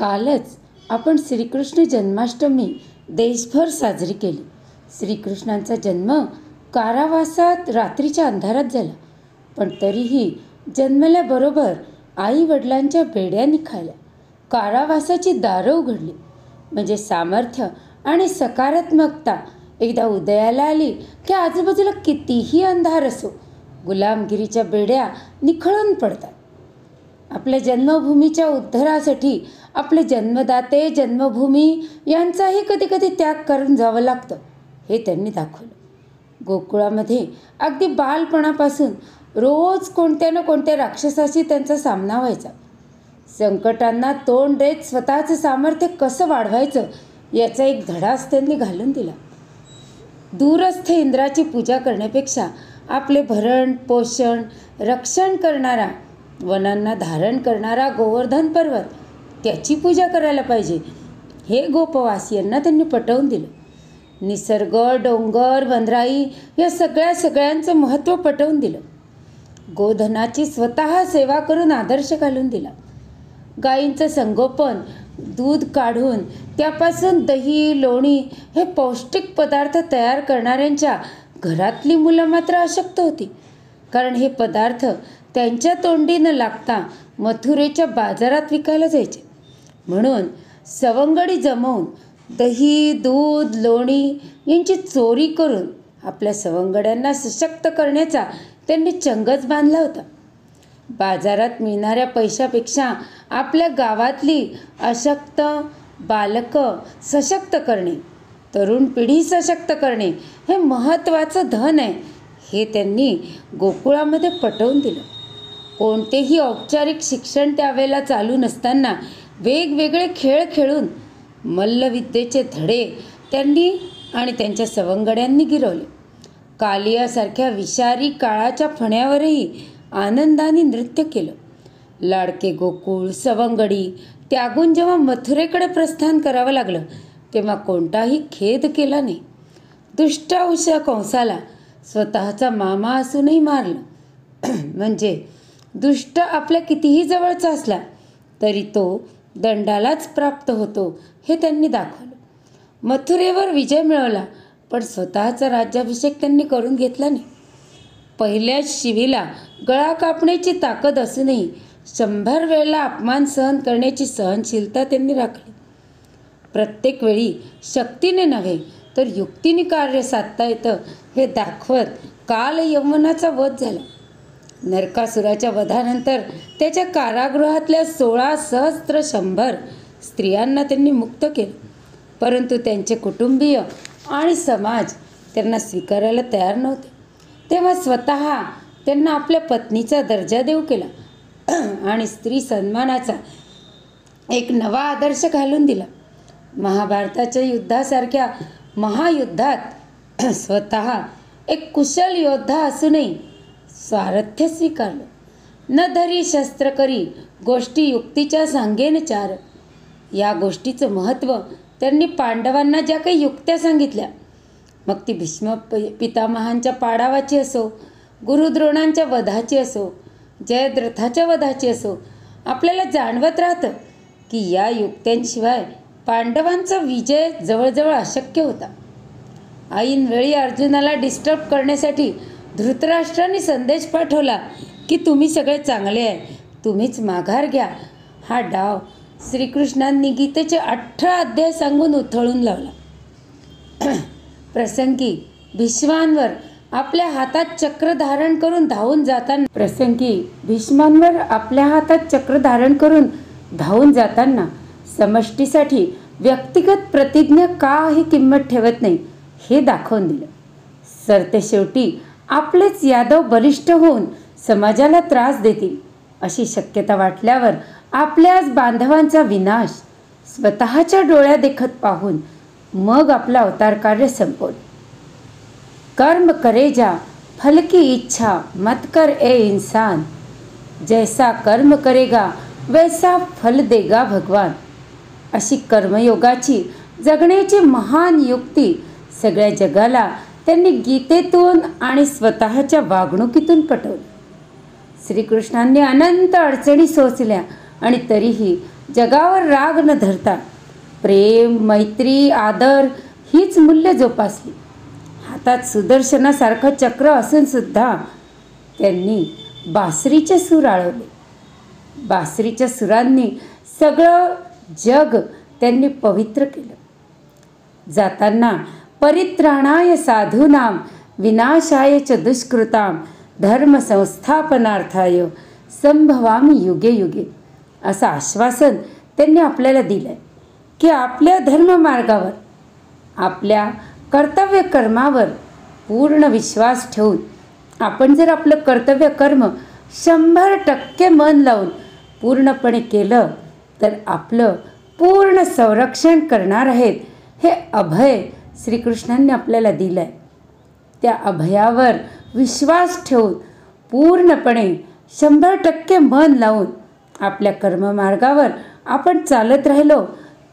कालच आपण श्रीकृष्ण जन्माष्टमी देशभर साजरी केली. श्रीकृष्णांचा जन्म कारावासात रात्रीच्या अंधारात झाला, पण तरीही जन्मल्याबरोबर आई वडिलांच्या बेड्या निखाळल्या. कारावासाची दारं उघडली. म्हणजे सामर्थ्य आणि सकारात्मकता एकदा उदयाला आली की आजूबाजूला कितीही अंधार असो, गुलामगिरीच्या बेड्या निखळून पडतात. आपल्या जन्मभूमीच्या उद्धारासाठी आपले जन्मदाते जन्मभूमी यांचाही कधी कधी त्याग करून जावं लागतं, हे त्यांनी दाखवलं. गोकुळामध्ये अगदी बालपणापासून रोज कोणत्या ना कोणत्या राक्षसाशी त्यांचा सामना व्हायचा. संकटांना तोंड देत स्वतःचं सामर्थ्य कसं वाढवायचं याचा एक धडाच त्यांनी घालून दिला. दूरस्थ इंद्राची पूजा करण्यापेक्षा आपले भरण पोषण रक्षण करणारा, वनांना धारण करणारा गोवर्धन पर्वत, त्याची पूजा करायला पाहिजे, हे गोपवासियांना त्यांनी पटवून दिलं. निसर्ग, डोंगर, वनराई या सगळ्यांचं महत्त्व पटवून दिलं. गोधनाची स्वतः सेवा करून आदर्श घालून दिला. गायींचं संगोपन, दूध काढून त्यापासून दही, लोणी हे पौष्टिक पदार्थ तयार करणाऱ्यांच्या घरातली मुलं मात्र अशक्त होती, कारण हे पदार्थ त्यांच्या तोंडी न लागता मथुरेच्या बाजारात विकायला जायचे. म्हणून सवंगडी जमवून दही, दूध, लोणी यांची चोरी करून आपल्या सवंगड्यांना सशक्त करण्याचा त्यांनी चंगच बांधला होता. बाजारात मिळणाऱ्या पैशापेक्षा आपल्या गावातली अशक्त बालकं सशक्त करणे, तरुण पिढी सशक्त करणे हे महत्त्वाचं धन आहे, हे त्यांनी गोकुळामध्ये पटवून दिलं. कोणतेही औपचारिक शिक्षण त्यावेळेला चालू नसताना वेगवेगळे खेळ खेळून मल्लविद्येचे धडे त्यांनी आणि त्यांच्या सवंगड्यांनी गिरवले. कालियासारख्या विषारी काळाच्या फण्यावरही आनंदाने नृत्य केलं. लाडके गोकुळ, सवंगडी त्यागून जेव्हा मथुरेकडे प्रस्थान करावं लागलं तेव्हा कोणताही खेद केला नाही. दुष्ट उषा कंसाला स्वतःचा मामा असूनही मारलं. म्हणजे दुष्ट आपल्या कितीही जवळचा असला तरी तो दंडालाच प्राप्त होतो, हे त्यांनी दाखवलं. मथुरेवर विजय मिळवला, पण स्वतःचा राज्याभिषेक त्यांनी करून घेतला नाही. पहिल्याच शिवीला गळा कापण्याची ताकद असूनही 100 वेळेला अपमान सहन करण्याची सहनशीलता त्यांनी राखली. प्रत्येक वेळी शक्तीने नव्हे तर युक्तीने कार्य साधता येतं हे दाखवत काल यवनाचा वध झाला. नरकासुराच्या वधानंतर त्याच्या कारागृहातल्या 16,100 स्त्रियांना त्यांनी मुक्त केलं, परंतु त्यांचे कुटुंबीय आणि समाज त्यांना स्वीकारायला तयार नव्हते. तेव्हा स्वतः त्यांना आपल्या पत्नीचा दर्जा देऊ केला आणि स्त्री सन्मानाचा एक नवा आदर्श घालून दिला. महाभारताच्या युद्धासारख्या महायुद्धात स्वतः एक कुशल योद्धा असूनही स्वारथ्य स्वीकारलं. न धरी शस्त्र करी गोष्टी युक्तीच्या सांगेन चार, या गोष्टीचं महत्त्व त्यांनी पांडवांना ज्या काही युक्त्या सांगितल्या, मग ती भीष्म पितामहांच्या पाडावाची असो, गुरुद्रोणांच्या वधाची असो, जयद्रथाच्या वधाची असो, आपल्याला जाणवत राहतं की या युक्त्यांशिवाय पांडवांचा विजय जवळजवळ अशक्य होता. ऐनवेळी अर्जुनाला डिस्टर्ब करण्यासाठी धृतराष्ट्राने संदेश पाठवला की तुम्ही सगळे चांगले आहे, तुम्हीच माघार घ्या. हा डाव श्रीकृष्णांनी गीतेचे 18 अध्याय सांगून उथळून लावला. प्रसंगी भीष्मांवर आपल्या हातात चक्र धारण करून धावून जाताना समष्टीसाठी व्यक्तिगत प्रतिज्ञा काही किंमत ठेवत नाही, हे दाखवून दिलं. सरतेशेवटी आपलेच यादव बलिष्ठ होऊन समाजाला त्रास देतील अशी शक्यता वाटल्यावर आपल्याच बांधवांचा विनाश स्वतःच्या डोळ्या देखत पाहून मग आपला अवतार कार्य संपवलं. कर्म करे जा फल की इच्छा मत कर ए इंसान, जैसा कर्म करेगा वैसा फल देगा भगवान. अशी कर्मयोगाची जगण्याची महान युक्ती सगळ्या जगाला त्यांनी गीतेतून आणि स्वतःच्या वागणुकीतून पटवली. श्रीकृष्णांनी अनंत अडचणी सोसल्या आणि तरीही जगावर राग न धरता प्रेम, मैत्री, आदर हीच मूल्य जोपासली. हातात सुदर्शनासारखं चक्र असून सुद्धा त्यांनी बासरीचे सूर आळवले. बासरीच्या सुरांनी सगळं जग त्यांनी पवित्र केलं. जाताना परित्राणाय साधूनां विनाशाय च दुष्कृतां धर्म संस्थापनार्थाय संभवामी युगे युगे असं आश्वासन त्यांनी आपल्याला दिलं आहे की आपल्या धर्ममार्गावर, आपल्या कर्तव्य कर्मावर पूर्ण विश्वास ठेवून आपण जर आपलं कर्तव्य कर्म 100% मन लावून पूर्णपणे केलं तर आपलं पूर्ण संरक्षण करणार आहेत हे अभय श्रीकृष्णांनी आपल्याला दिलं आहे. त्या अभयावर विश्वास ठेवून पूर्णपणे 100% मन लावून आपल्या कर्ममार्गावर आपण चालत राहिलो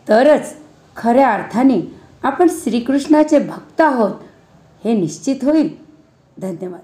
तरच खऱ्या अर्थाने आपण श्रीकृष्णाचे भक्त आहोत हे निश्चित होईल. धन्यवाद.